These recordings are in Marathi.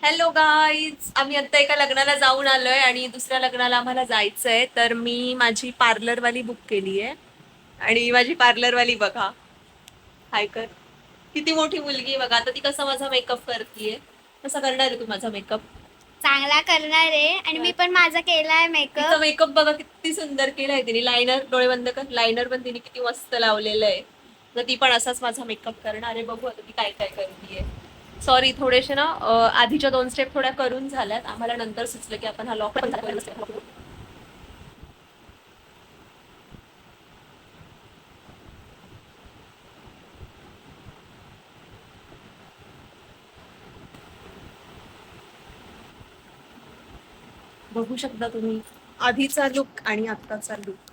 हॅलो गाईज, आम्ही आता एका लग्नाला जाऊन आलोय आणि दुसऱ्या लग्नाला आम्हाला जायचंय. तर मी माझी पार्लरवाली बुक केली आहे आणि माझी पार्लरवाली बघा, हाय कर, किती मोठी मुलगी आहे बघा. आता ती कसा माझा मेकअप करतीये, कसा करणार आहे तू माझा मेकअप? चांगला करणार आहे आणि मी पण माझा केलाय तिचा मेकअप. मेकअप बघा किती सुंदर केलाय तिने. लायनर, डोळे बंद कर, लायनर पण तिने किती मस्त लावलेलं आहे. तर ती पण असाच माझा मेकअप करणार आहे. बघू आता ती काय काय करतीये. सॉरी, थोडेसे ना आधीच्या 2 स्टेप थोड्या करून झाल्यात. आम्हाला नंतर सुचलं की आपण हा लॉक पण करू. बघू शकता तुम्ही आधीचा लुक आणि आत्ताचा लुक.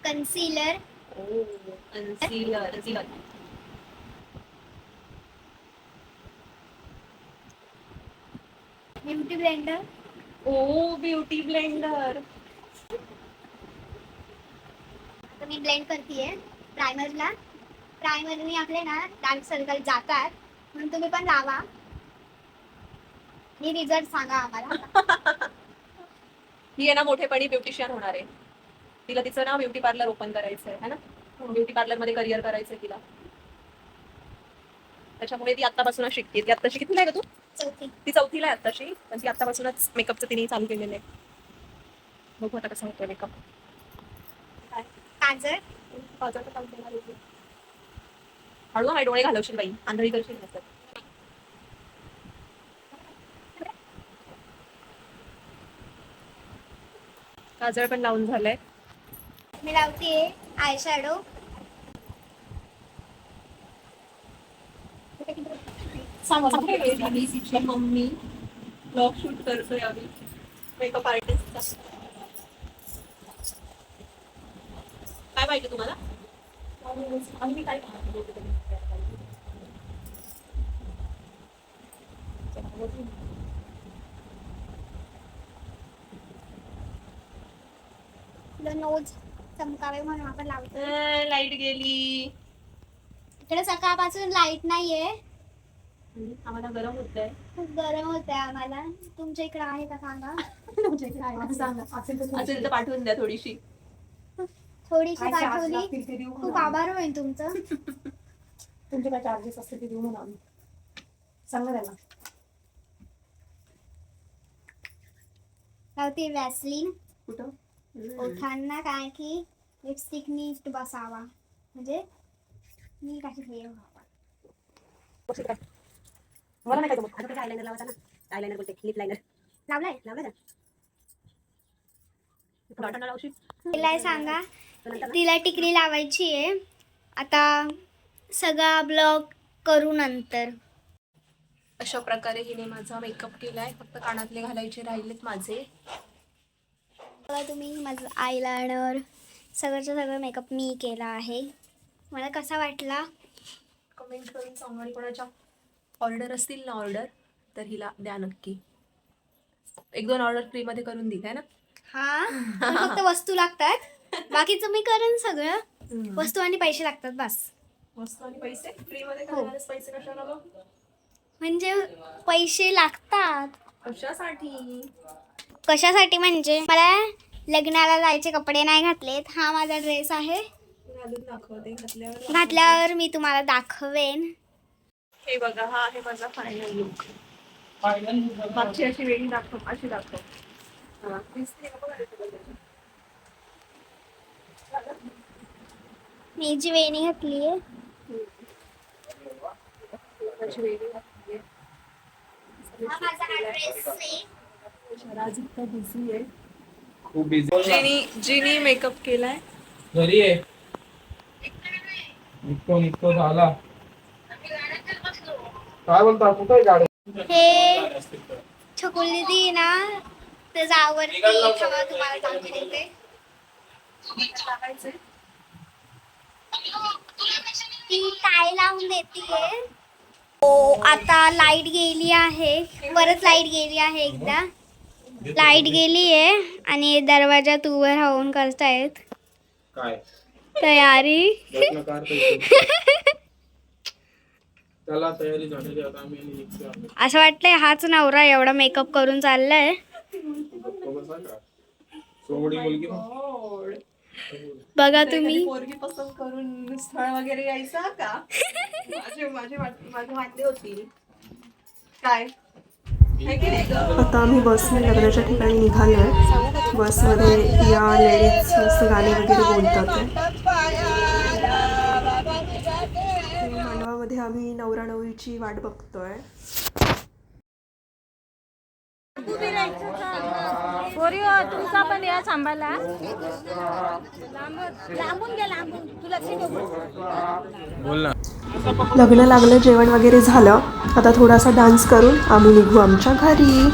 कन्सीलर, ओ, कन्सीलर. Beauty blender. ओ, ब्युटी ब्लेंडर. तर मी ब्लेंड करतेय प्रायमरला. प्रायमरने आपले ना डार्क सर्कल जातात, म्हणून तुम्ही पण लावा आणि रिझल्ट सांगा आम्हाला. ही आहे ना मोठेपणी ब्युटिशियन होणार आहे. तिला तिचं ना ब्युटी पार्लर ओपन करायचंय है ना. ब्युटी पार्लर मध्ये करिअर करायचंय तिला. त्याच्यामुळे ती आतापासूनच शिकते. ती आत्ताशी कितीला आहे का तू? चौथी. ती 4थीला आहे आत्ताशी, पण ती आतापासूनच मेकअपचं तिने चालू केलेलं आहे. बघू आता कसा होतोय मेकअप. काय काजळ. काजळचं काम करणार आहे ती. हळू हाय, डोळे घालवशील बाई, आंधळी करशील नसतं. काजळ पण लावून झालंय. मी लावतेय eye shadow. Mummy blog shoot करतोय आम्ही, मेकअप आर्टिस्टचा. काय पाहिजे तुम्हाला? आम्ही काय नोज चमकावे म्हणून आपण लावतो. लाईट गेली. इकडे सकाळपासून लाईट नाहीये. आम्हाला गरम होतंय. खूप गरम होतंय आम्हाला. तुमच्या इकडे आहे का सांगा. तुमच्या इकडे आहे का सांगा. असेल तर पाठवून द्या थोडीशी. थोडीशी पाठवली खूप आभार होईल तुमचं. तुमचे काय चार्जेस असते ते देऊ म्हणून आम्ही. सांगा त्याला. लावते वॅसलीन कुठं? ओठांना, काय की लिपस्टिक नीट बसावा, म्हणजे मी काही हे व्हावा. मला नाही काय जमत. आता आयलाइनर लावायचा ना. आयलाइनर बोलते, लिप लायनर लावलाय लावला ना. डॉटांना लावशील. तिला सांगा. तिला टिकली लावायची आहे. आता सगळा ब्लॉग करू नंतर. अशा प्रकारे हिने माझा मेकअप केलाय. फक्त कानातले घालायचे राहिलेत माझे. बघा तुम्ही, माझं आयलायनर सगळंच्या सगळं मेकअप मी केला आहे. मला कसा वाटला कमेंट करून सांगा. आणि कोणाच्या ऑर्डर असतील ना तर हिला द्या नक्की. 1-2 ऑर्डर फ्रीमध्ये करून देईल है ना. हा, पण फक्त वस्तू लागतात. बाकीचं मी करेन सगळं. वस्तू आणि पैसे लागतात बस. वस्तू आणि पैसे फ्रीमध्ये हो. करणारच. पैसे कशाला गं? म्हणजे पैसे लागतात. कशासाठी? कशासाठी म्हणजे मला लग्नाला जायचे कपडे नाही घातलेत. हा माझा ड्रेस आहे. घालून दाखवते. घातल्यावर घातल्यावर मी तुम्हाला दाखवेन. हे बघा, हा आहे माझा फायनल लुक. मागची अशी वेगळी दाखव, अशी दाखव. हा, दिसते का बघा त्याच्याबद्दल. मी जी वेणी घातली आहे. अशी वेगळी दाखवते. हा माझा हा ड्रेस आहे. आज इतका बिझी आहे. खूप बिझी. जिनी मेकअप केलाय. घरी आहे. निघतो झाला. काय बोलता, कुठे आहे गाडी? हे छकुल दीदी ना, त्याच्या आवडती हवा तुम्हाला दाखवते. ती काय लावून देतीये. हो, आता लाईट गेली आहे. परत लाईट गेली आहे एकदा. लाईट गेली आहे आणि दरवाजात उभं राहून करतायत काय तयारी. प्रश्न काढतोय. त्याला तयारी झालेली आता आम्ही निघतो आम्ही. असं वाटतंय हाच नवरा एवढा मेकअप करून चाललाय. गप्प बसा का? सोमडी मुलगी ना. बघा तुम्ही. पोरगी पसंत करून स्थळ वगैरे यायचा का? माझी वाटली होती काय. आता आम्ही बसने लग्नाच्या ठिकाणी निघालोय. बसमध्ये या लेडीज मस्त गाणे वगैरे बोलतात. मांडवामध्ये आम्ही नवरा नवरीची वाट बघतोय. तुमचा पण या थांबायला लांबून घ्या लांबून तुला बोल ना. लग्न लागलं, जेवण वगैरे झालं. आता थोडासा डान्स करून आम्ही निघू आमच्या घरी.